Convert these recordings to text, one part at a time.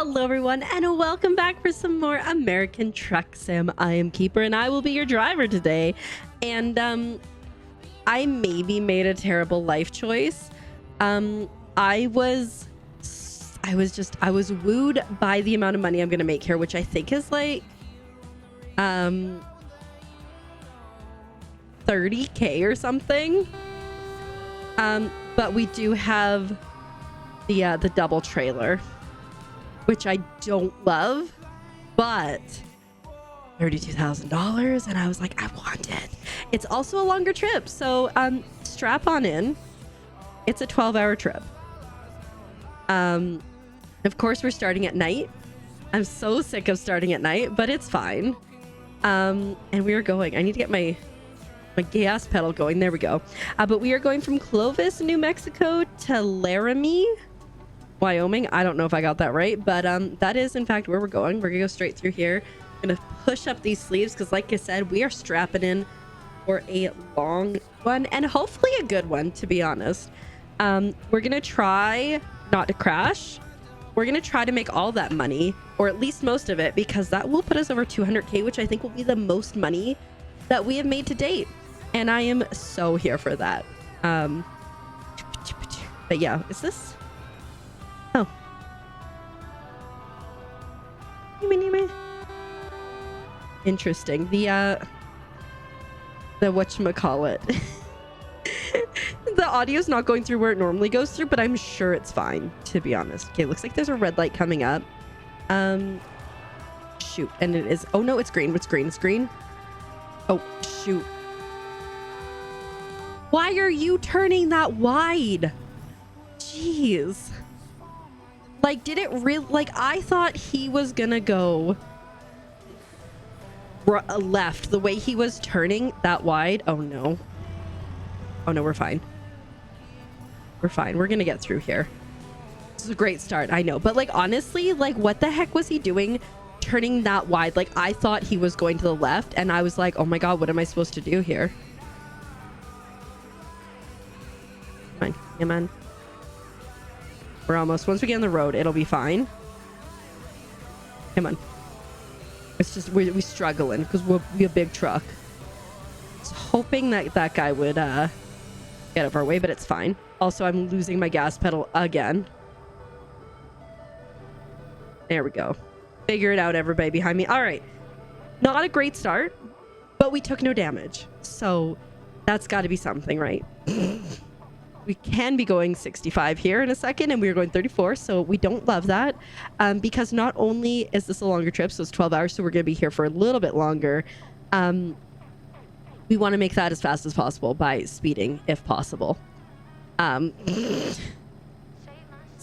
Hello everyone and welcome back for some more American Truck Sim. I am Keeper and I will be your driver today. And I maybe made a terrible life choice. I was wooed by the amount of money I'm gonna make here, which I think is like 30k or something. But we do have the double trailer, which I don't love, but $32,000, and I was like, I want it. It's also a longer trip, so strap on in. It's a 12-hour trip. Of course, we're starting at night. I'm so sick of starting at night, but it's fine. And we are going. I need to get my gas pedal going. There we go. But we are going from Clovis, New Mexico to Laramie, Wyoming. I don't know if I got that right, but that is in fact where we're going. We're gonna go straight through here. I'm gonna push up these sleeves because, like I said, we are strapping in for a long one and hopefully a good one, to be honest. We're gonna try not to crash. We're gonna try to make all that money, or at least most of it, because that will put us over 200k, which I think will be the most money that we have made to date, and I am so here for that. But yeah, is this? Oh. Interesting. The whatchamacallit. The audio's not going through where it normally goes through, but I'm sure it's fine, to be honest. Okay, looks like there's a red light coming up. Shoot, and it is, oh no, it's green. It's green. It's green. Oh, shoot. Why are you turning that wide? Jeez. Like, did it really? Like, I thought he was gonna go left the way he was turning that wide. Oh no. Oh no, we're fine. We're fine. We're gonna get through here. This is a great start, I know. But like, honestly, like, what the heck was he doing turning that wide? Like, I thought he was going to the left and I was like, oh my god, what am I supposed to do here? Come on, come on. We're almost, once we get on the road, it'll be fine. Come on. It's just, we're struggling because we're a big truck. Just hoping that that guy would get out of our way, but it's fine. Also, I'm losing my gas pedal again. There we go. Figure it out, everybody behind me. All right. Not a great start, but we took no damage. So that's got to be something, right? We can be going 65 here in a second, and we are going 34, so we don't love that. Because not only is this a longer trip, so it's 12 hours, so we're going to be here for a little bit longer. We want to make that as fast as possible by speeding, if possible. So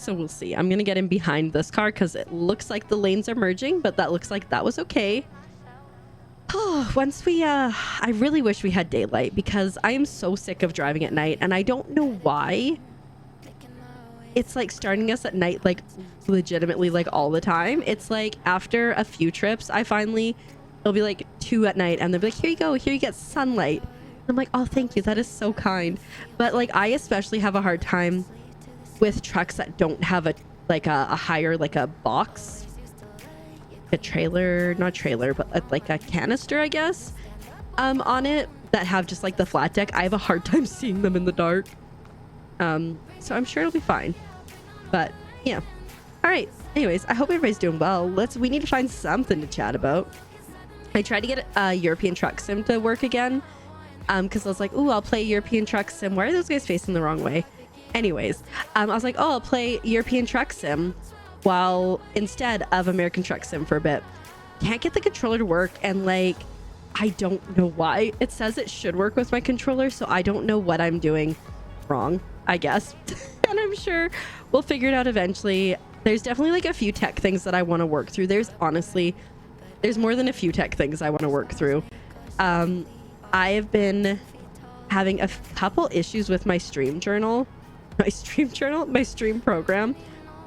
we'll see. I'm going to get in behind this car because it looks like the lanes are merging, but that looks like that was okay. Oh, once we, I really wish we had daylight because I am so sick of driving at night, and I don't know why it's like starting us at night, like legitimately, like all the time. It's like after a few trips, it'll be like 2 at night and they'll be like, here you go, here you get sunlight. I'm like, oh, thank you. That is so kind. But like, I especially have a hard time with trucks that don't have a higher, like a box, a trailer, not trailer, but like a canister, I guess, on it, that have just like the flat deck. I have a hard time seeing them in the dark. So I'm sure it'll be fine, but yeah. All right. Anyways, I hope everybody's doing well. We need to find something to chat about. I tried to get a European Truck Sim to work again, because I was like, ooh, I'll play European Truck Sim. Why are those guys facing the wrong way? Anyways, I was like, oh, I'll play European Truck Sim while instead of American Truck Sim for a bit. Can't get the controller to work, and like, I don't know why. It says it should work with my controller, so I don't know what I'm doing wrong, I guess. And I'm sure we'll figure it out eventually. There's definitely like a few tech things that I want to work through. There's more than a few tech things I want to work through. I have been having a couple issues with my stream program.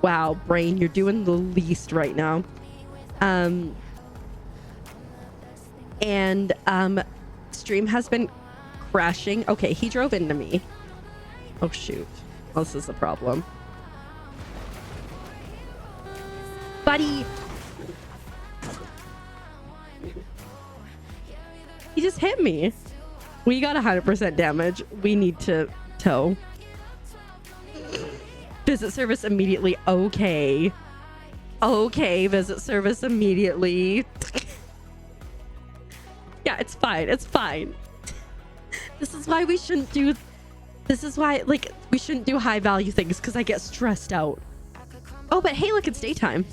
Wow, brain, you're doing the least right now. Stream has been crashing. Okay, he drove into me. Oh shoot. Well, this is the problem. But buddy. He just hit me. We got 100% damage. We need to tow. Visit service immediately. Okay. Okay, visit service immediately. Yeah, it's fine. It's fine. This is why we shouldn't do... This is why, like, we shouldn't do high value things, because I get stressed out. Oh, but hey, look, it's daytime.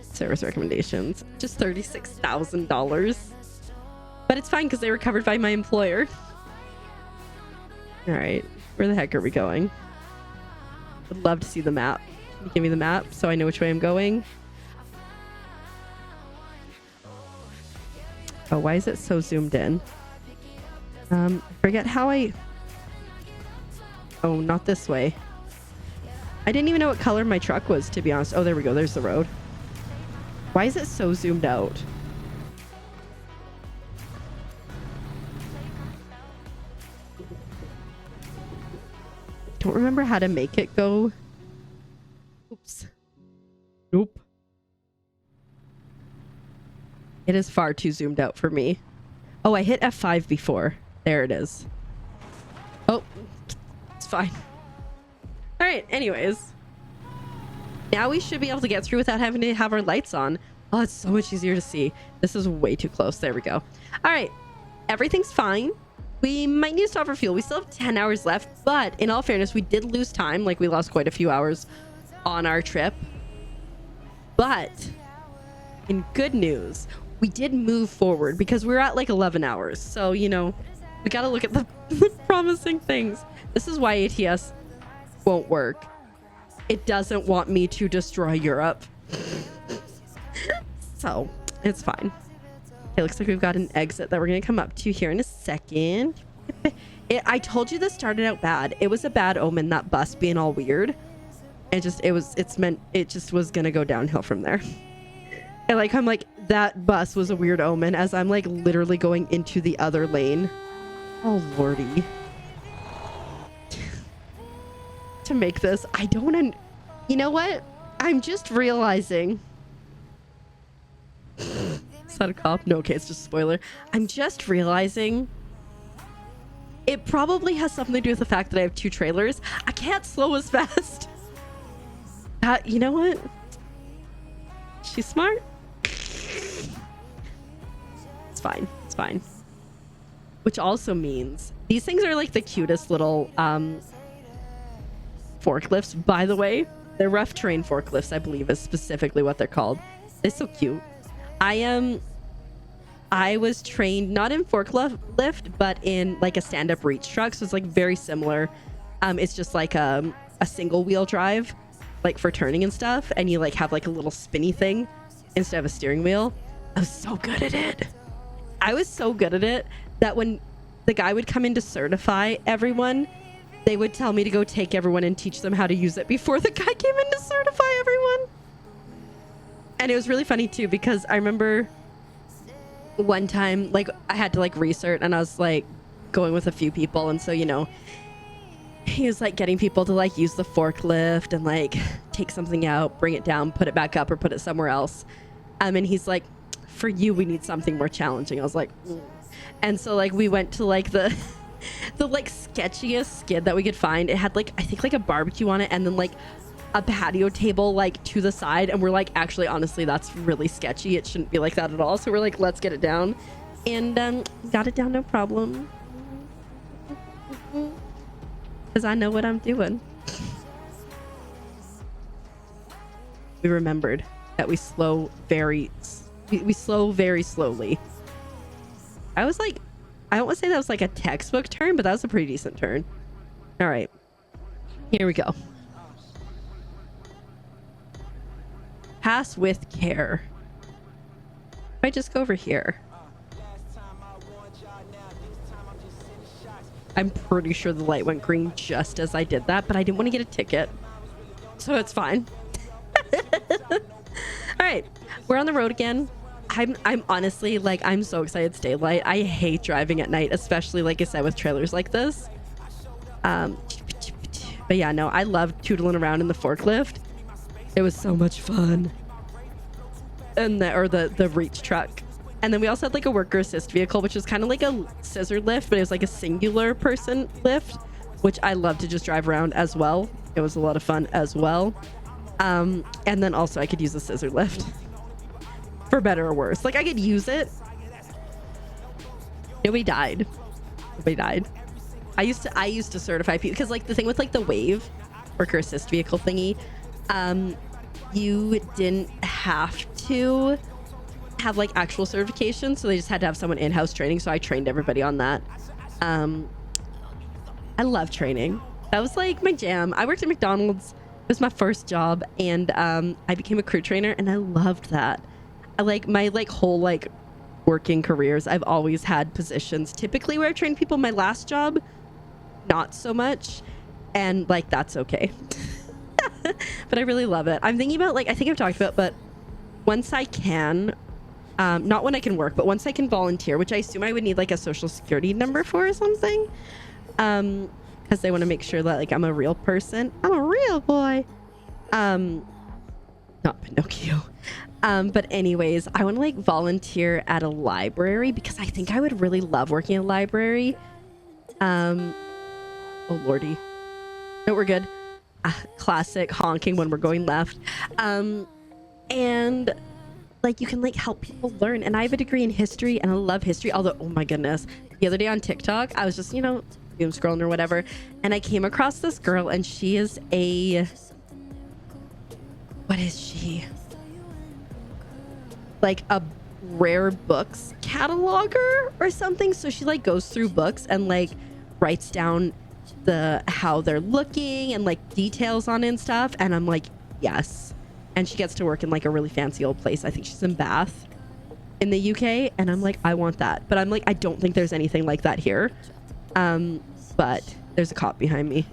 Service recommendations. Just $36,000. But it's fine, because they were covered by my employer. All right. Where the heck are we going? Would love to see the map. Can you give me the map so I know which way I'm going? Oh, why is it so zoomed in? Forget how I... Oh, not this way. I didn't even know what color my truck was, to be honest. Oh, there we go. There's the road. Why is it so zoomed out? Don't remember how to make it go. Oops. Nope. It is far too zoomed out for me. Oh, I hit F5 before. There it is. Oh, it's fine. All right, anyways. Now we should be able to get through without having to have our lights on. Oh, it's so much easier to see. This is way too close. There we go. All right, everything's fine. We might need to stop for fuel. We still have 10 hours left, but in all fairness, we did lose time. Like, we lost quite a few hours on our trip. But in good news, we did move forward because we're at like 11 hours. So, you know, we got to look at the promising things. This is why ATS won't work. It doesn't want me to destroy Europe. So it's fine. It looks like we've got an exit that we're going to come up to here in a second. I told you this started out bad. It was a bad omen, that bus being all weird. It just was going to go downhill from there. And like, I'm like, that bus was a weird omen as I'm like literally going into the other lane. Oh, Lordy. To make this, I don't want to... You know what? I'm just realizing... Is that a cop? No, okay, it's just a spoiler. I'm just realizing it probably has something to do with the fact that I have 2 trailers. I can't slow as fast. You know what? She's smart. It's fine. It's fine. Which also means these things are like the cutest little forklifts, by the way. They're rough terrain forklifts, I believe, is specifically what they're called. They're so cute. I was trained not in forklift, but in like a stand-up reach truck. So it's like very similar. It's just like a single wheel drive, like for turning and stuff. And you like have like a little spinny thing instead of a steering wheel. I was so good at it. I was so good at it that when the guy would come in to certify everyone, they would tell me to go take everyone and teach them how to use it before the guy came in to certify everyone. And it was really funny too, because I remember one time, like, I had to like recert and I was like going with a few people. And so, you know, he was like getting people to like use the forklift and like take something out, bring it down, put it back up or put it somewhere else. And he's like, for you, we need something more challenging. I was like, And so like we went to like the like sketchiest skid that we could find. It had like, I think like a barbecue on it and then like a patio table like to the side, and we're like, actually, honestly, that's really sketchy. It shouldn't be like that at all. So we're like, let's get it down, and got it down, no problem, because I know what I'm doing. We remembered that we slow very slowly. I was like, I don't want to say that was like a textbook turn, but that was a pretty decent turn. All right, here we go. Pass with care. If I just go over here, I'm pretty sure the light went green just as I did that, but I didn't want to get a ticket, so it's fine. All right, we're on the road again. I'm honestly like, I'm so excited it's daylight. I hate driving at night, especially like I said with trailers like this. But But yeah, no, I loved tootling around in the forklift. It was so much fun. And the reach truck. And then we also had like a worker assist vehicle, which was kind of like a scissor lift, but it was like a singular person lift, which I love to just drive around as well. It was a lot of fun as well. And then also I could use a scissor lift for better or worse. Like I could use it. Nobody died. Nobody died. I used to certify people because like the thing with like the wave worker assist vehicle thingy, you didn't have to have like actual certification, so they just had to have someone in-house training. So I trained everybody on that. I love training. That was like my jam. I worked at McDonald's. It was my first job, and I became a crew trainer, and I loved that. I like my like whole like working careers, I've always had positions typically where I train people. My last job, not so much, and like that's okay. But I really love it. I'm thinking about like, I think I've talked about, but once I can, not when I can work, but once I can volunteer, which I assume I would need like a social security number for or something, because they want to make sure that like I'm a real person. I'm a real boy. Not Pinocchio. But anyways, I want to like volunteer at a library because I think I would really love working in a library. Oh lordy. No, we're good. Classic honking when we're going left. And like you can like help people learn. And I have a degree in history and I love history. Although, oh my goodness, the other day on TikTok, I was just, you know, doom scrolling or whatever, and I came across this girl, and she is a, what is she? Like a rare books cataloger or something. So she like goes through books and like writes down the how they're looking and like details on it and stuff. And I'm like, yes. And she gets to work in like a really fancy old place. I think she's in Bath in the UK, and I'm like, I want that. But I'm like, I don't think there's anything like that here. But there's a cop behind me.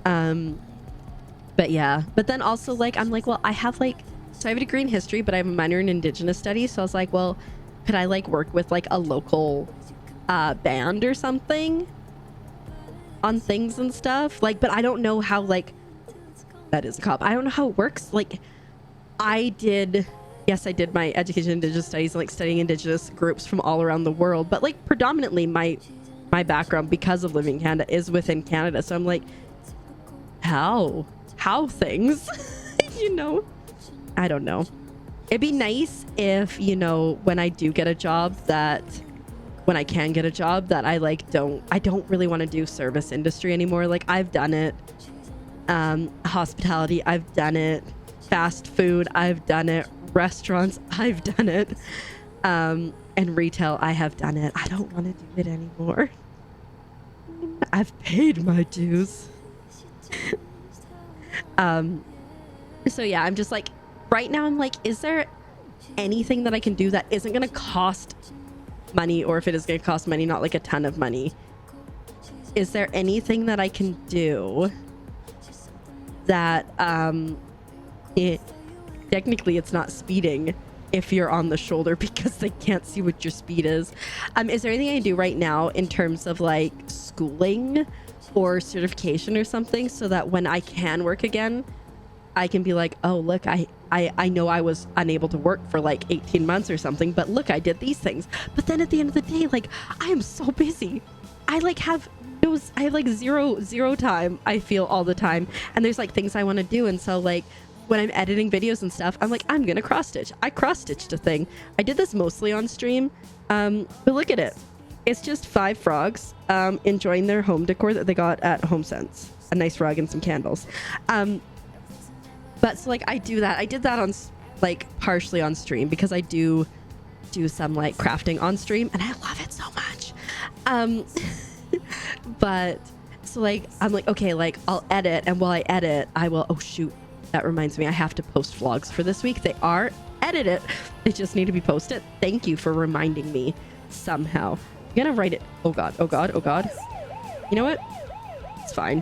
But yeah, but then also like I'm like, well, I have like, so I have a degree in history, but I have a minor in Indigenous studies. So I was like, well, could I like work with like a local band or something on things and stuff? Like, but I don't know how, like, that is a cop. I don't know how it works. Like, I did my education in Indigenous studies, like studying Indigenous groups from all around the world. But like predominantly my background, because of living in Canada, is within Canada. So I'm like, how things, you know? I don't know. It'd be nice if, you know, when I do get a job, that when I can get a job, that I like I don't really want to do service industry anymore. Like I've done it. Hospitality, I've done it. Fast food, I've done it. Restaurants, I've done it. And retail, I have done it. I don't want to do it anymore. I've paid my dues. So yeah, I'm just like, right now I'm like, is there anything that I can do that isn't going to cost money? Or if it is going to cost money, not like a ton of money, is there anything that I can do that technically it's not speeding if you're on the shoulder, because they can't see what your speed is? Is there anything I do right now in terms of like schooling or certification or something, so that when I can work again, I can be like, oh look, I know I was unable to work for like 18 months or something, but look, I did these things. But then at the end of the day, like, I am so busy. I have like zero time, I feel, all the time. And there's like things I want to do. And so like when I'm editing videos and stuff, I'm like, I'm going to cross stitch. I cross stitched a thing. I did this mostly on stream. But look at it. It's just 5 frogs enjoying their home decor that they got at HomeSense. A nice rug and some candles. But so like I do that. I did that on like partially on stream, because I do some like crafting on stream and I love it so much. But so like I'm like, okay, like I'll edit, and while I edit, I will, oh shoot, that reminds me, I have to post vlogs for this week. They are edited. They just need to be posted. Thank you for reminding me somehow. I'm gonna write it. Oh god, oh god, oh god. You know what? It's fine.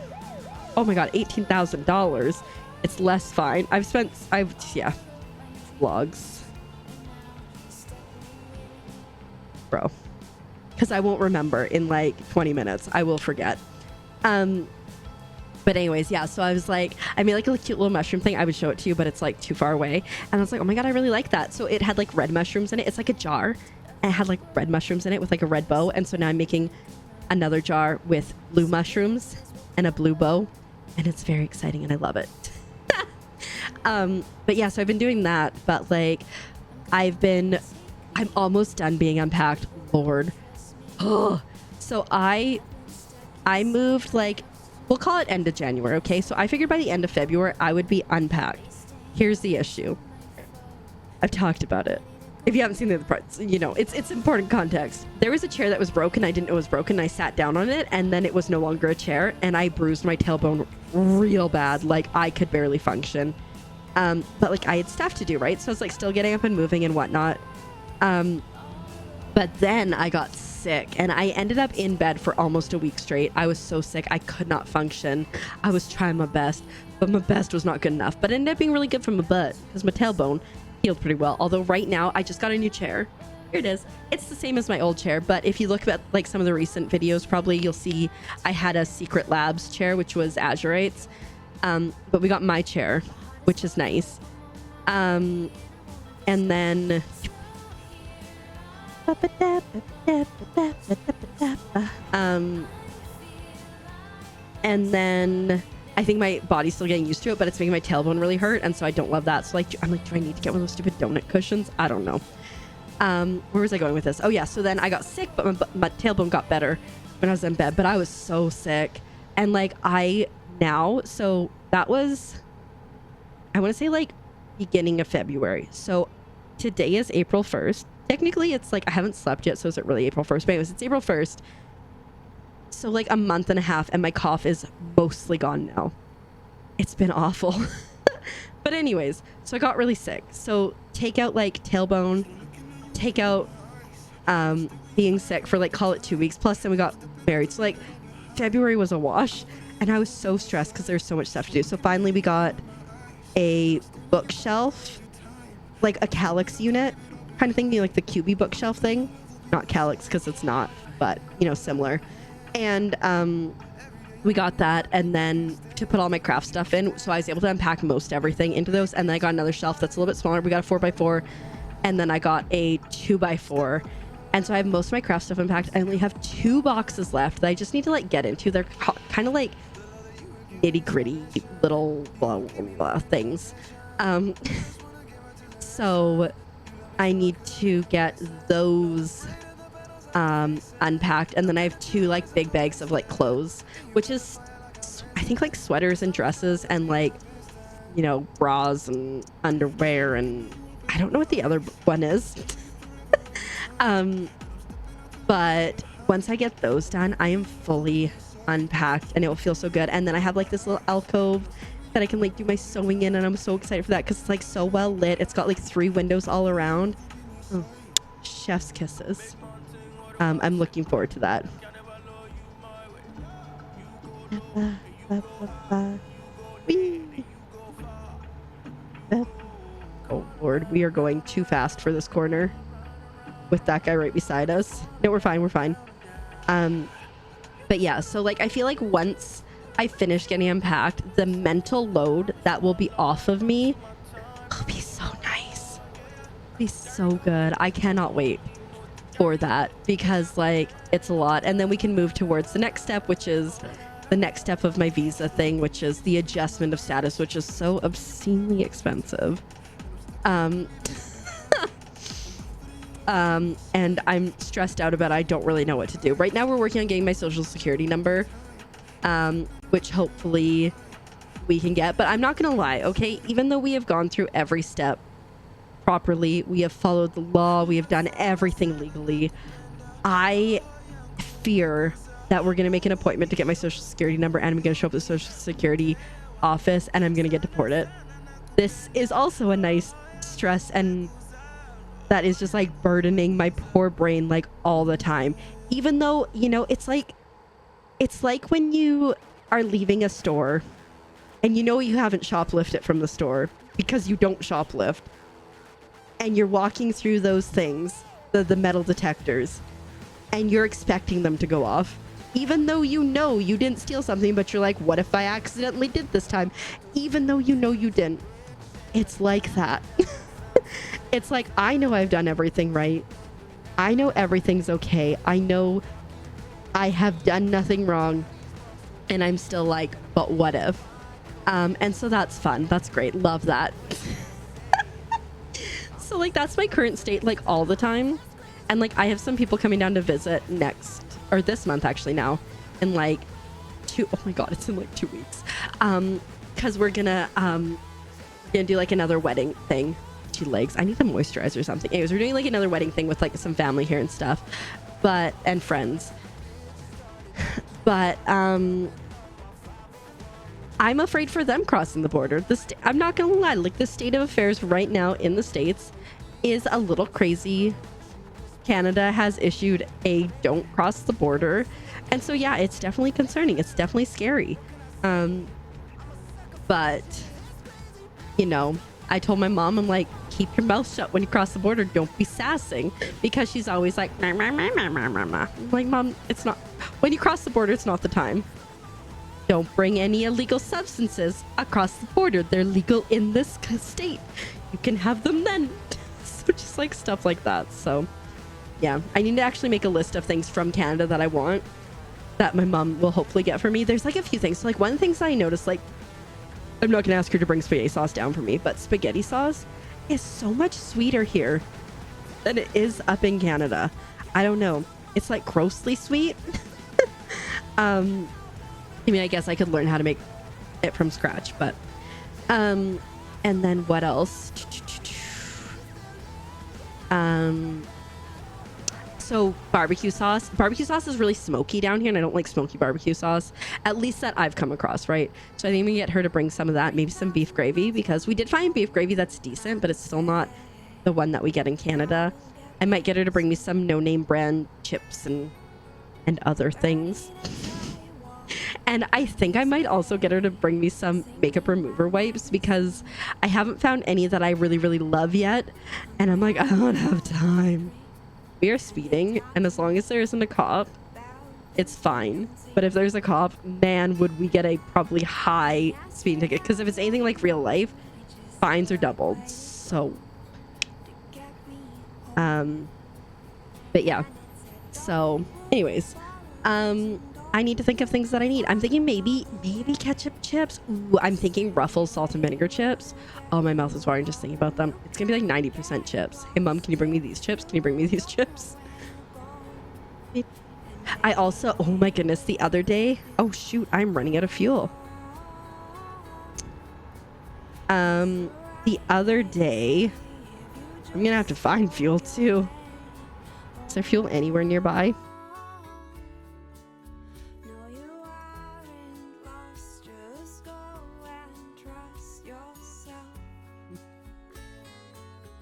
Oh my god, $18,000. It's less fine. Yeah. Vlogs. Bro. Because I won't remember in like 20 minutes. I will forget. But anyways, yeah, so I was like, I made like a cute little mushroom thing. I would show it to you, but it's like too far away. And I was like, oh my God, I really like that. So it had like red mushrooms in it. It's like a jar, and it had like red mushrooms in it with like a red bow. And so now I'm making another jar with blue mushrooms and a blue bow. And it's very exciting and I love it. But yeah, so I've been doing that. But like, I'm almost done being unpacked. Lord. Oh. So I moved like, we'll call it end of January, okay? So I figured by the end of February, I would be unpacked. Here's the issue. I've talked about it. If you haven't seen the other parts, you know, it's important context. There was a chair that was broken. I didn't know it was broken. I sat down on it, and then it was no longer a chair, and I bruised my tailbone real bad. Like, I could barely function. But, like, I had stuff to do, right? So I was, like, still getting up and moving and whatnot. But then I got sick, and I ended up in bed for almost a week straight. I was so sick. I could not function. I was trying my best, but my best was not good enough. But it ended up being really good for my butt because my tailbone healed pretty well. Although right now I just got a new chair. Here it is. It's the same as my old chair, but if you look at like some of the recent videos, probably you'll see I had a Secret Labs chair, which was Azurites. But we got my chair, which is nice. And then and then I think my body's still getting used to it, but it's making my tailbone really hurt, and so I don't love that. So like, I'm like, do I need to get one of those stupid donut cushions? I don't know. Where was I going with this? Oh yeah, so then I got sick, but my tailbone got better when I was in bed, but I was so sick. And like so that was, I want to say like beginning of February. So today is April 1st. Technically, it's like I haven't slept yet, so is it really April 1st? But anyways, it's April 1st. So like a month and a half, and my cough is mostly gone now. It's been awful. But anyways, so I got really sick. So take out like tailbone, take out being sick for like, call it 2 weeks. Plus then we got married. So like February was a wash, and I was so stressed because there's so much stuff to do. So finally we got a bookshelf, like a Calyx unit kind of thing, like the QB bookshelf thing. Not Calyx because it's not, but you know, similar. And we got that, and then to put all my craft stuff in, so I was able to unpack most everything into those. And then I got another shelf that's a little bit smaller. We got a 4x4, and then I got a 2x4, and so I have most of my craft stuff unpacked. I only have 2 boxes left that I just need to like get into. They're kind of like nitty gritty little blah, blah, blah things. So I need to get those unpacked, and then I have 2 like big bags of like clothes, which is I think like sweaters and dresses and like, you know, bras and underwear, and I don't know what the other one is. But once I get those done, I am fully unpacked, and it will feel so good. And then I have like this little alcove that I can like do my sewing in, and I'm so excited for that because it's like so well lit. It's got like 3 windows all around. Oh, chef's kisses. I'm looking forward to that. Oh Lord, we are going too fast for this corner with that guy right beside us. No, we're fine. But yeah, so like I feel like once I finish getting unpacked, the mental load that will be off of me will be so nice. It'll be so good. I cannot wait for that, because like it's a lot. And then we can move towards the next step, which is the next step of my visa thing, which is the adjustment of status, which is so obscenely expensive. And I'm stressed out about it. I don't really know what to do. Right now we're working on getting my social security number, which hopefully we can get. But I'm not gonna lie, okay? Even though we have gone through every step properly, we have followed the law, we have done everything legally, I fear that we're going to make an appointment to get my social security number, and I'm going to show up at the social security office and I'm going to get deported. This is also a nice stress, and that is just like burdening my poor brain like all the time. Even though, you know, it's like when you are leaving a store and you know you haven't shoplifted from the store because you don't shoplift, and you're walking through those things, the metal detectors, and you're expecting them to go off. even though you know you didn't steal something, but you're like, what if I accidentally did this time? Even though you know you didn't. It's like that. It's like, I know I've done everything right. I know everything's okay. I know I have done nothing wrong. And I'm still like, but what if? And so that's fun. That's great. Love that. So like, that's my current state, like all the time. And like, I have some people coming down to visit this month actually now. In like oh my God, it's in like 2 weeks. Cause we're gonna do like another wedding thing. 2 legs. I need to moisturize or something. Anyways, we're doing like another wedding thing with like some family here and stuff, and friends. But I'm afraid for them crossing the border. I'm not gonna lie, like the state of affairs right now in the States is a little crazy. Canada has issued a don't cross the border, and so yeah, it's definitely concerning. It's definitely scary. But you know, I told my mom, I'm like, keep your mouth shut when you cross the border. Don't be sassing, because she's always like, meh, meh, meh, meh, meh, meh, meh. I'm like, Mom, it's not, when you cross the border, it's not the time. Don't bring any illegal substances across the border. They're legal in this state. You can have them then. So just like stuff like that. So yeah, I need to actually make a list of things from Canada that I want, that my mom will hopefully get for me. There's like a few things. So like one of the things I noticed, like, I'm not going to ask her to bring spaghetti sauce down for me, but spaghetti sauce is so much sweeter here than it is up in Canada. I don't know. It's like grossly sweet. I mean, I guess I could learn how to make it from scratch, but and then what else? So barbecue sauce is really smoky down here, and I don't like smoky barbecue sauce, at least that I've come across, right? So I think we can get her to bring some of that, maybe some beef gravy, because we did find beef gravy that's decent, but it's still not the one that we get in Canada. I might get her to bring me some no-name brand chips and other things. And I think I might also get her to bring me some makeup remover wipes, because I haven't found any that I really, really love yet. And I'm like, I don't have time. We are speeding, and as long as there isn't a cop, it's fine. But if there's a cop, man, would we get a probably high speeding ticket. Because if it's anything like real life, fines are doubled. So, but yeah. So, anyways, I need to think of things that I need. I'm thinking maybe ketchup chips. Ooh, I'm thinking Ruffles salt and vinegar chips. Oh, my mouth is watering just thinking about them. It's gonna be like 90% chips. Hey, Mom, can you bring me these chips? Can you bring me these chips? I also, oh my goodness, the other day, oh shoot, I'm running out of fuel. The other day, I'm gonna have to find fuel too. Is there fuel anywhere nearby?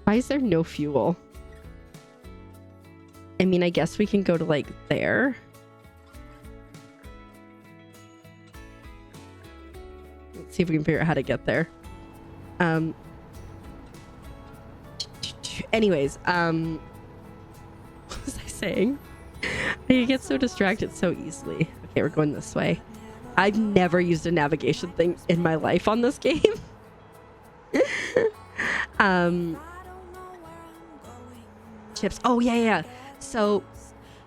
Why is there no fuel? I mean, I guess we can go to like there. Let's see if we can figure out how to get there. Anyways, what was I saying? I get so distracted so easily. Okay, we're going this way. I've never used a navigation thing in my life on this game. Chips. Oh yeah. So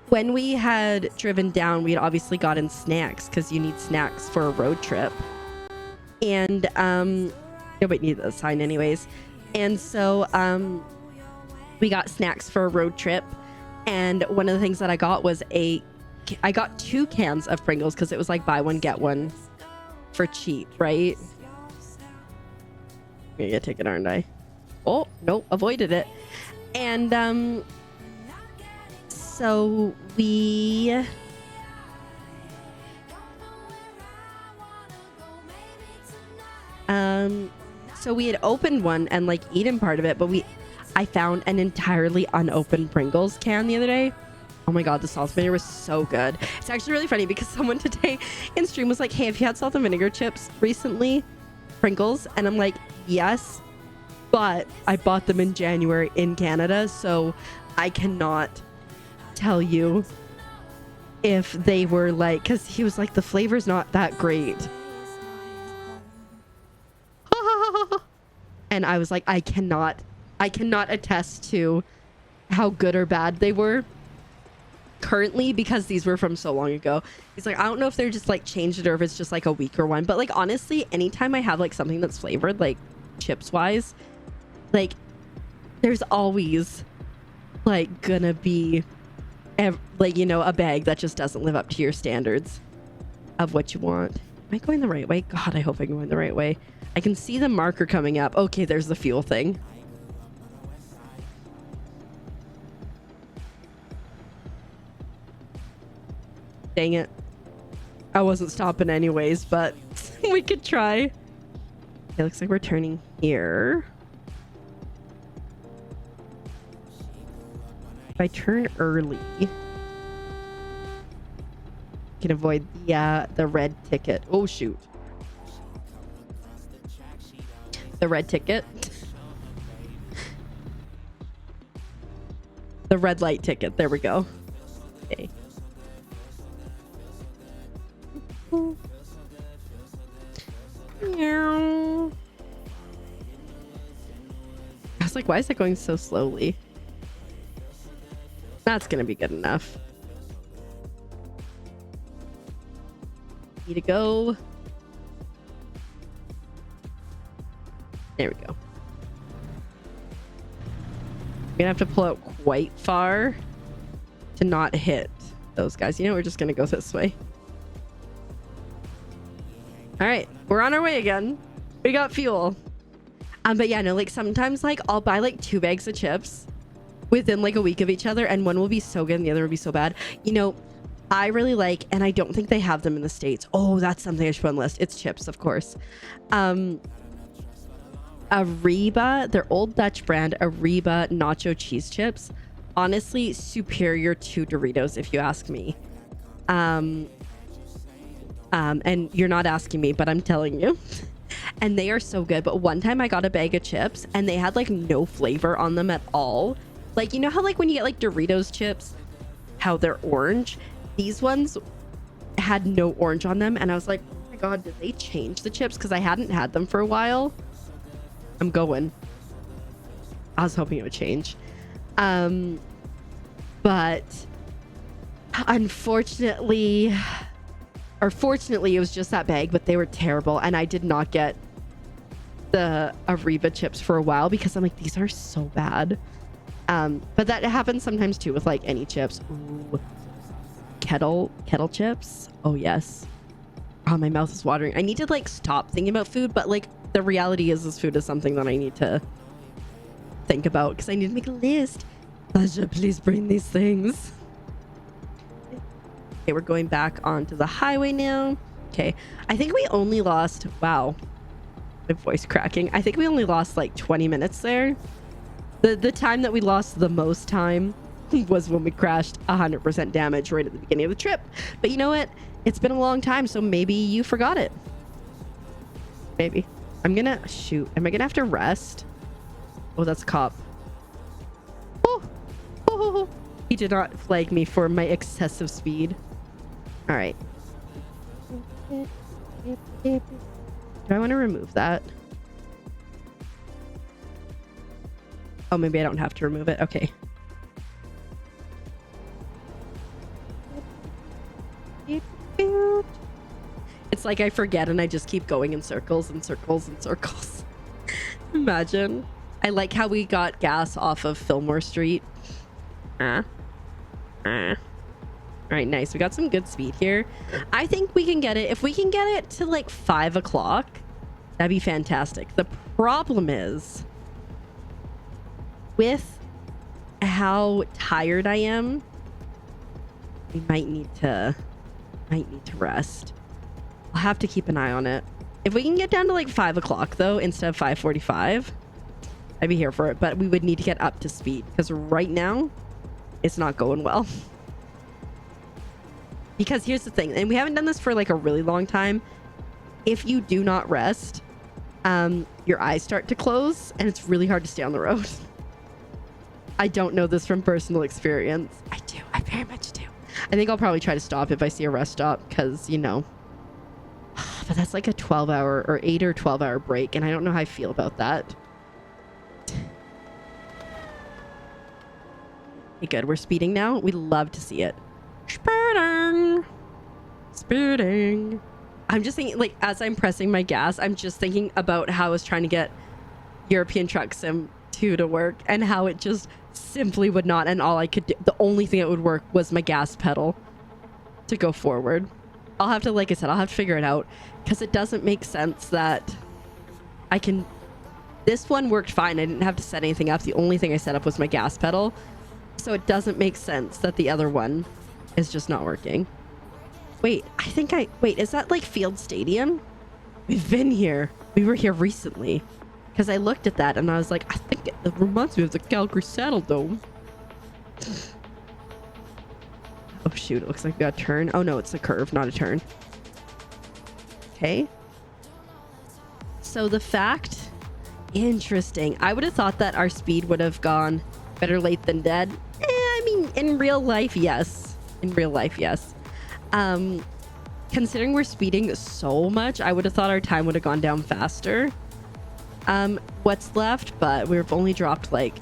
when we had driven down, we had obviously gotten snacks, because you need snacks for a road trip. And nobody needed a sign anyways. And so we got snacks for a road trip. And one of the things that I got was I got 2 cans of Pringles, because it was like buy one get one for cheap, right? I'm gonna get a ticket, aren't I? Oh nope, avoided it. And so we had opened one and like eaten part of it, but I found an entirely unopened Pringles can the other day. Oh my god, the salt and vinegar was so good. It's actually really funny, because someone today in stream was like, hey, have you had salt and vinegar chips recently? Pringles? And I'm like, yes, but I bought them in January in Canada, so I cannot tell you if they were like, because he was like, the flavor's not that great. And I was like, I cannot attest to how good or bad they were currently, because these were from so long ago. He's like, I don't know if they're just like changed it or if it's just like a weaker one, but like honestly, anytime I have like something that's flavored, like chips wise, like there's always like gonna be like, you know, a bag that just doesn't live up to your standards of what you want. Am I going the right way? God, I hope I'm going the right way. I can see the marker coming up. Okay, there's the fuel thing. Dang it. I wasn't stopping anyways, but we could try. It looks like we're turning here. If I turn early, I can avoid the red ticket. Oh, shoot. The red ticket. The red light ticket. There we go. Okay. I was like, why is it going so slowly? That's gonna be good enough. Need to go. There we go. I'm gonna have to pull out quite far to not hit those guys. You know, we're just gonna go this way. All right, we're on our way again. We got fuel. But yeah, no, like sometimes like I'll buy like 2 bags of chips within like a week of each other, and one will be so good and the other will be so bad. You know, I really like, and I don't think they have them in the States. Oh, that's something I should put on the list. It's chips, of course. Arriba, their old Dutch brand, Arriba nacho cheese chips. Honestly, superior to Doritos, if you ask me. And you're not asking me, but I'm telling you. And they are so good. But one time I got a bag of chips and they had like no flavor on them at all. Like, you know how like when you get like Doritos chips, how they're orange? These ones had no orange on them. And I was like, oh my God, did they change the chips? Because I hadn't had them for a while. I'm going. I was hoping it would change. But unfortunately, or fortunately, it was just that bag, but they were terrible. And I did not get the Arriba chips for a while because I'm like, these are so bad. But that happens sometimes too with like any chips. Ooh. Kettle chips. Oh yes. Oh, my mouth is watering. I need to like stop thinking about food, but like the reality is this food is something that I need to think about because I need to make a list. Sasha, please bring these things. Okay, we're going back onto the highway now. Okay, I think we only lost, wow, my voice cracking. I think we only lost like 20 minutes there. The time that we lost the most time was when we crashed 100% damage right at the beginning of the trip. But you know what? It's been a long time, so maybe you forgot it. Maybe. I'm gonna shoot. Am I gonna have to rest? Oh, that's a cop. Oh. Oh. He did not flag me for my excessive speed. All right. Do I want to remove that? Oh, maybe I don't have to remove it. Okay. It's like I forget and I just keep going in circles and circles and circles. Imagine. I like how we got gas off of Fillmore Street. All right, nice. We got some good speed here. I think we can get it. If we can get it to like 5 o'clock, that'd be fantastic. The problem is with how tired I am, we might need to rest. I'll have to keep an eye on it. If we can get down to like 5 o'clock though, instead of 5:45, I'd be here for it. But we would need to get up to speed because right now it's not going well. Because here's the thing, and we haven't done this for like a really long time. If you do not rest, your eyes start to close and it's really hard to stay on the road. I don't know this from personal experience. I do. I very much do. I think I'll probably try to stop if I see a rest stop because, you know, but that's like a 12-hour or 8 or 12-hour break, and I don't know how I feel about that. Okay, good. We're speeding now. We love to see it. Speeding. Speeding. I'm just thinking, like, as I'm pressing my gas, I'm just thinking about how I was trying to get European Truck Sim 2 to work and how it just simply would not. And all I could do, the only thing that would work was my gas pedal to go forward. I'll have to, like I said, I'll have to figure it out because it doesn't make sense that I can. This one worked fine. I didn't have to set anything up. The only thing I set up was my gas pedal. So it doesn't make sense that the other one is just not working. Wait, wait, is that like Field Stadium? We've been here. We were here recently. Because I looked at that and I was like, I think it reminds me of the Calgary Saddle Dome. Oh shoot, it looks like we got a turn. Oh no, it's a curve, not a turn. Okay. So the fact, interesting. I would have thought that our speed would have gone better late than dead. I mean, in real life, yes. In real life, yes. Considering we're speeding so much, I would have thought our time would have gone down faster. What's left, but we've only dropped like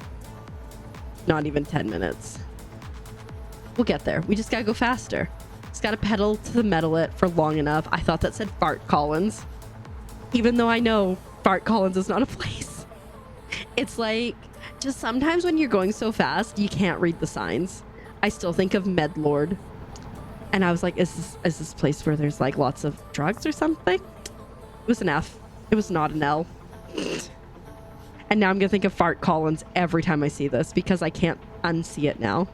not even 10 minutes. We'll get there. We just gotta go faster. Just gotta pedal to the metal it for long enough. I thought that said Fart Collins, even though I know Fart Collins is not a place. It's like, just sometimes when you're going so fast, you can't read the signs. I still think of Medlord. And I was like, is this place where there's like lots of drugs or something? It was an F. It was not an L. And now I'm gonna think of Fart Collins every time I see this because I can't unsee it now.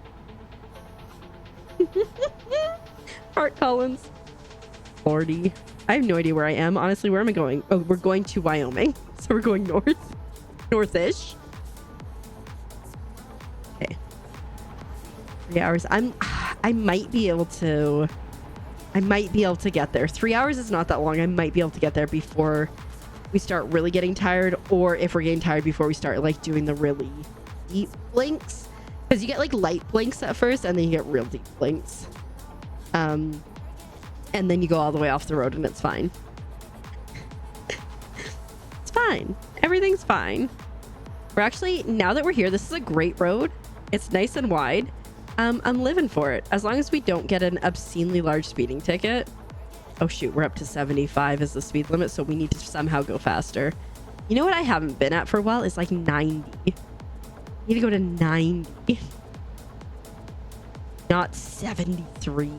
Fart Collins. Lordy. I have no idea where I am. Honestly, where am I going? Oh, we're going to Wyoming. So we're going north. North-ish. Okay. 3 hours. I might be able to get there. 3 hours is not that long. I might be able to get there before we start really getting tired, or if we're getting tired before we start like doing the really deep blinks, because you get like light blinks at first and then you get real deep blinks, and then you go all the way off the road and it's fine. It's fine. Everything's fine. We're actually, now that we're here, this is a great road. It's nice and wide. I'm living for it. As long as we don't get an obscenely large speeding ticket. Oh shoot, we're up to 75 is the speed limit, so we need to somehow go faster. You know what I haven't been at for a while is like 90. I need to go to 90. Not 73.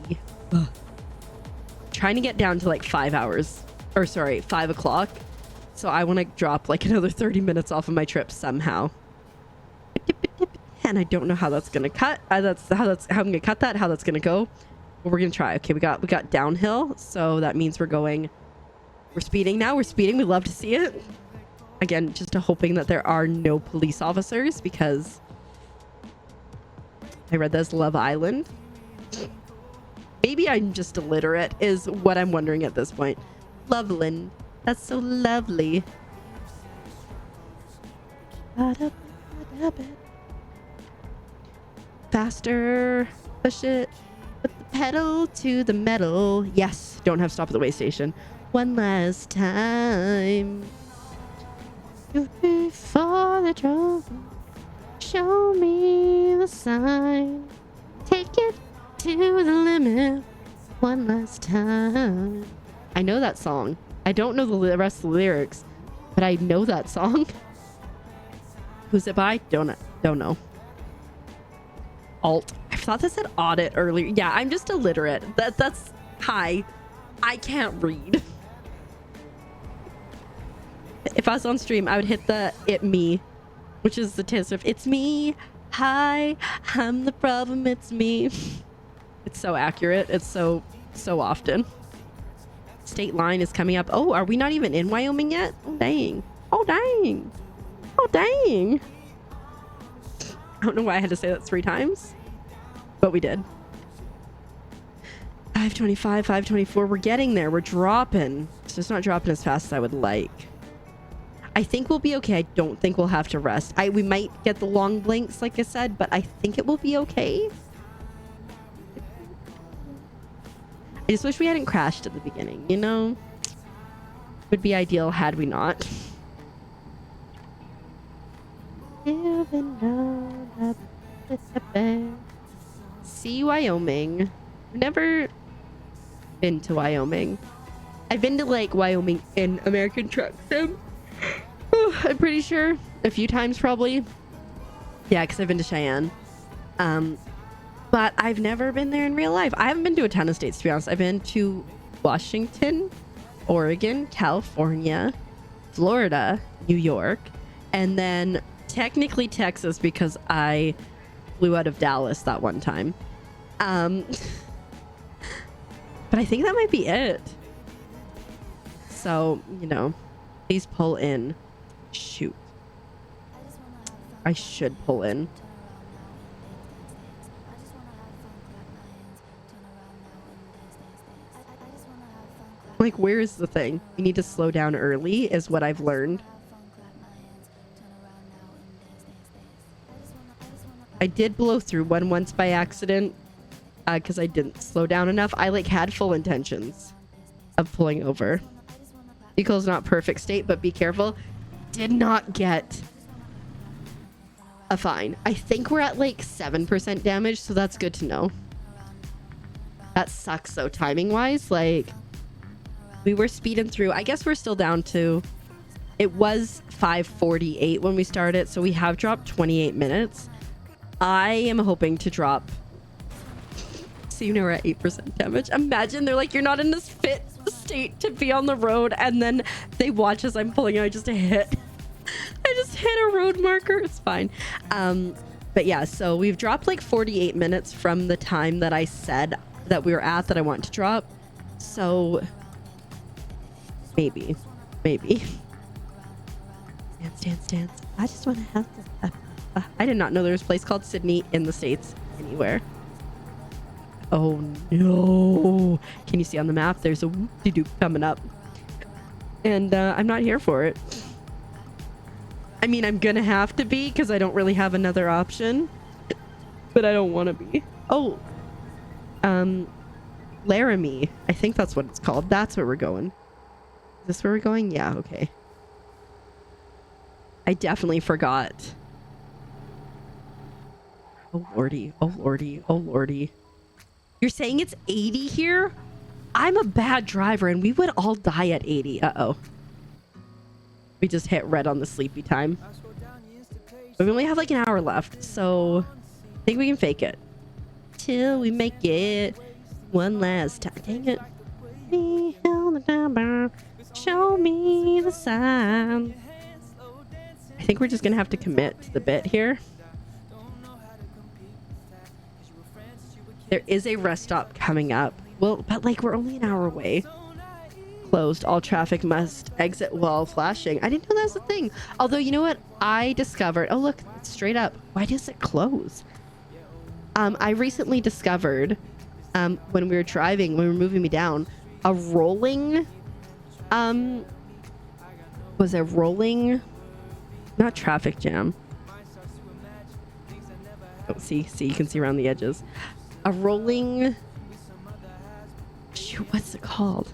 Ugh. Trying to get down to like 5 hours. Or sorry, 5 o'clock. So I want to drop like another 30 minutes off of my trip somehow. And I don't know how that's gonna cut. How I'm gonna cut that. How that's gonna go. But we're gonna try. Okay, we got downhill, so that means we're speeding now. We're speeding. We love to see it. Again, just hoping that there are no police officers because I read that's Love Island. Maybe I'm just illiterate is what I'm wondering at this point. Loveland. That's so lovely. Faster. Push it. Put the pedal to the metal. Yes. Don't have stop at the way station. One last time. Before the trouble. Show me the sign. Take it to the limit. One last time. I know that song. I don't know the rest of the lyrics, but I know that song. Who's it by? Don't know. Alt. I thought that said audit earlier. Yeah, I'm just illiterate. That's hi. I can't read. If I was on stream, I would hit the it me, which is the taste of it's me. Hi, I'm the problem. It's me. It's so accurate. It's so often. State line is coming up. Oh, are we not even in Wyoming yet? Oh, dang. Oh, dang. Oh, dang. I don't know why I had to say that 3 times, but we did. 525, 524. We're getting there. We're dropping. It's just not dropping as fast as I would like. I think we'll be okay. I don't think we'll have to rest. We might get the long blinks, like I said, but I think it will be okay. I just wish we hadn't crashed at the beginning, you know? Would be ideal had we not. See Wyoming. I've never been to Wyoming. I've been to like Wyoming in American Truck Sim. I'm pretty sure a few times probably. Yeah, because I've been to Cheyenne. But I've never been there in real life. I haven't been to a ton of states, to be honest. I've been to Washington, Oregon, California, Florida, New York, and then technically Texas because I flew out of Dallas that one time. But I think that might be it. So, you know, please pull in. Shoot. I should pull in. Like, where is the thing? You need to slow down early is what I've learned. I did blow through one once by accident because I didn't slow down enough. I like had full intentions of pulling over. Vehicle's not perfect state, but be careful. Did not get a fine. I think we're at like 7% damage, so that's good to know. That sucks though, timing wise. Like, we were speeding through. I guess we're still down to, it was 5:48 when we started, so we have dropped 28 minutes. I am hoping to drop. See, we're at 8% damage. Imagine they're like, you're not in this fit state to be on the road, and then they watch as I'm pulling out. I just hit a road marker. It's fine. But yeah, so we've dropped like 48 minutes from the time that I said that we were at that I want to drop. So maybe. Dance. I just want to have this. I did not know there was a place called Sydney in the States anywhere. Oh no. Can you see on the map? There's a whoop-de-doop coming up. And I'm not here for it. I mean, I'm gonna have to be because I don't really have another option. But I don't want to be. Oh. Laramie. I think that's what it's called. That's where we're going. Is this where we're going? Yeah, okay. I definitely forgot. Oh lordy. You're saying it's 80 here? I'm a bad driver and we would all die at 80. Uh-oh. We just hit red on the sleepy time. But we only have like an hour left, so I think we can fake it. Till we make it one last time. Dang it. Show me the sign. I think we're just gonna have to commit to the bit here. There is a rest stop coming up. Well, but like we're only an hour away. Closed. All traffic must exit while flashing. I didn't know that was a thing. Although, you know what? I discovered... Oh, look. It's straight up. Why does it close? I recently discovered when we were driving, when we were moving me down, a rolling... was a rolling... Not traffic jam. Oh, see, you can see around the edges. A rolling... Shoot, what's it called?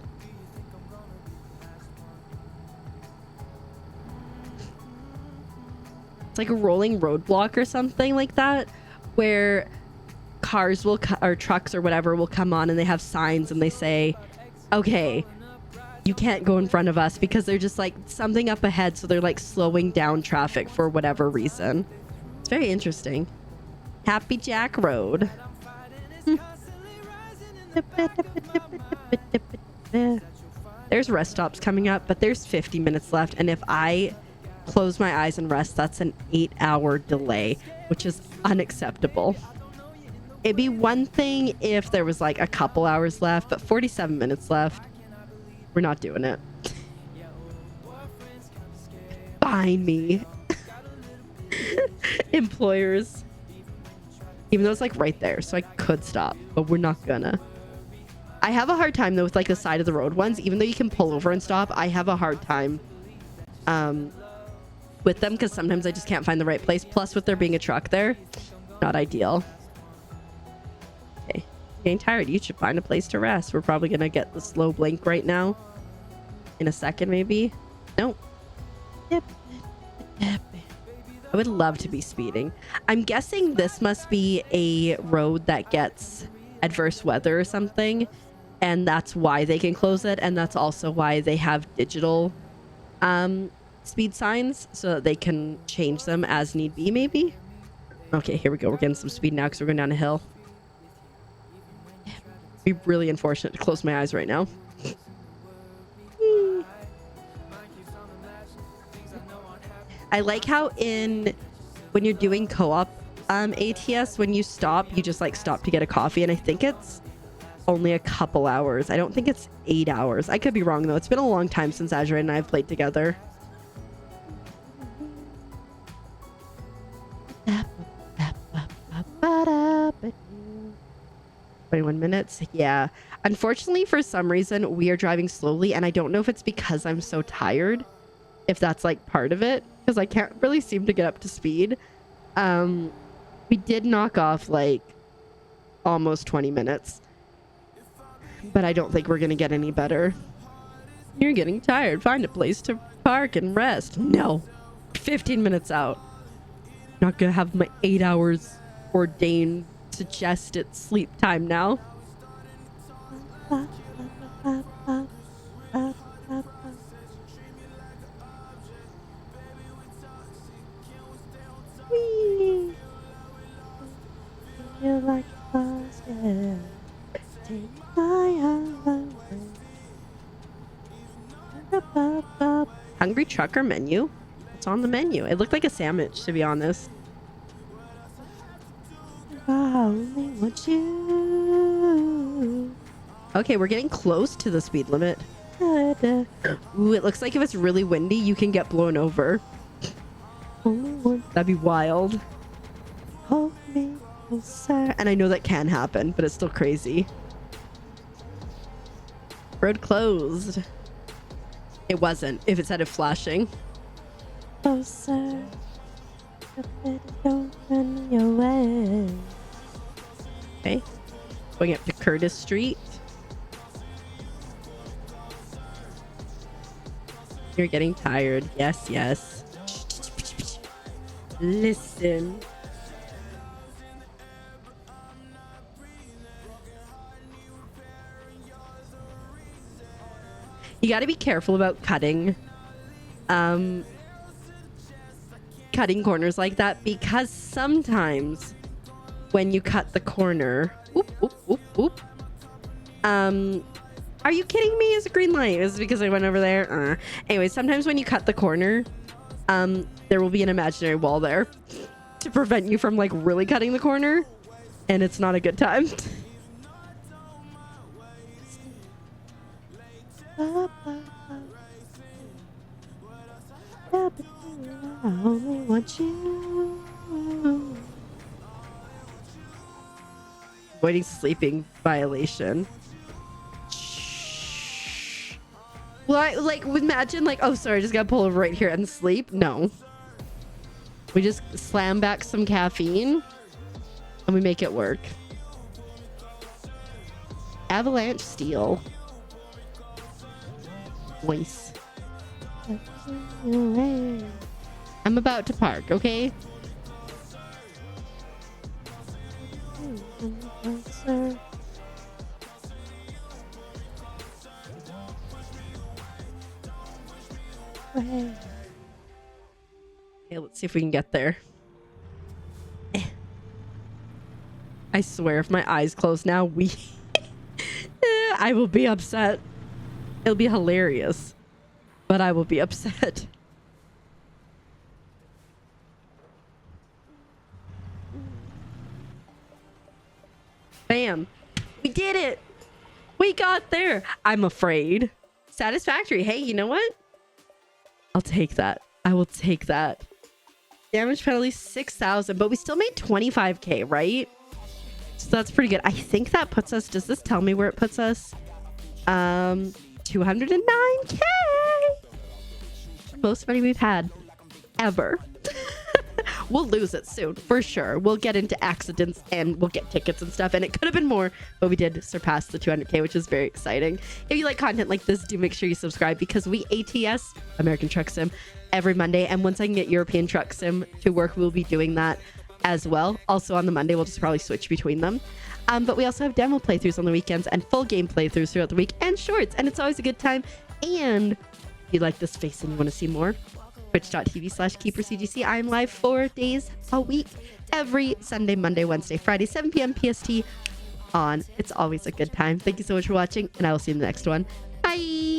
It's like a rolling roadblock or something like that, where cars will or trucks or whatever will come on and they have signs and they say, okay, you can't go in front of us, because they're just like something up ahead, so they're like slowing down traffic for whatever reason. It's very interesting. Happy Jack Road. There's rest stops coming up, but there's 50 minutes left, and if I close my eyes and rest, that's an 8-hour delay, which is unacceptable. It'd be one thing if there was like a couple hours left, but 47 minutes left. We're not doing it. Fine me. Employers. Even though it's like right there, so I could stop, but we're not gonna. I have a hard time though with like the side of the road ones. Even though you can pull over and stop, I have a hard time with them, because sometimes I just can't find the right place. Plus with there being a truck there, not ideal. Okay, Getting tired. You should find a place to rest. We're probably gonna get the slow blink right now. In a second, maybe. Nope. Yep. Yep. I would love to be speeding. I'm guessing this must be a road that gets adverse weather or something, and that's why they can close it, and that's also why they have digital speed signs so that they can change them as need be, maybe. Okay, here we go. We're getting some speed now because we're going down a hill. It'd be really unfortunate to close my eyes right now. I like how when you're doing co-op ATS, when you stop, you just like stop to get a coffee, and I think it's only a couple hours. I don't think it's 8 hours. I could be wrong though. It's been a long time since Azure and I have played together. 21 minutes. Yeah. Unfortunately, for some reason, we are driving slowly, and I don't know if it's because I'm so tired, if that's like part of it, because I can't really seem to get up to speed. We did knock off like almost 20 minutes, but I don't think we're gonna get any better. You're getting tired. Find a place to park and rest. No. 15 minutes out. Not gonna have my 8 hours ordained suggested sleep time now. Whee! Feel like a boss, yeah. Take my hand. Hungry trucker menu? What's on the menu? It looked like a sandwich, to be honest. I only want you. Okay, we're getting close to the speed limit. Ooh, it looks like if it's really windy, you can get blown over. That'd be wild. Hold me closer. And I know that can happen, but it's still crazy. Road closed. It wasn't, if it said it flashing. Closer. Don't run your way. Okay. Going up to Curtis Street. You're getting tired. Yes, yes. Listen. You got to be careful about cutting corners like that, because sometimes when you cut the corner, are you kidding me? It's a green light. Is it because I went over there? Anyway, sometimes when you cut the corner, there will be an imaginary wall there to prevent you from like really cutting the corner, and it's not a good time. I only want you. Avoiding sleeping violation. Shh. Well, I like imagine like, oh sorry, I just gotta pull over right here and sleep. No. We just slam back some caffeine and we make it work. Avalanche steel. Voice. I'm about to park, okay? Okay, let's see if we can get there. I swear, if my eyes close now, I will be upset. It'll be hilarious, but I will be upset. Bam. We did it. We got there. I'm afraid. Satisfactory. Hey, you know what? I'll take that. I will take that. Damage penalty 6,000, but we still made 25k, right? So that's pretty good. I think that puts us, does this tell me where it puts us? 209k. Most money we've had ever. we'll lose it soon for sure. We'll get into accidents and we'll get tickets and stuff, and it could have been more, but we did surpass the 200K, which is very exciting. If you like content like this, do make sure you subscribe, because we ATS, American Truck Sim, every Monday, and once I can get European Truck Sim to work, we'll be doing that as well. Also on the Monday, we'll just probably switch between them. But we also have demo playthroughs on the weekends and full game playthroughs throughout the week, and shorts, and it's always a good time. And if you like this face and you want to see more, twitch.tv/KeeperCGC. I'm live 4 days a week, every Sunday, Monday, Wednesday, Friday, 7 p.m. PST on. It's always a good time. Thank you so much for watching, and I will see you in the next one. Bye!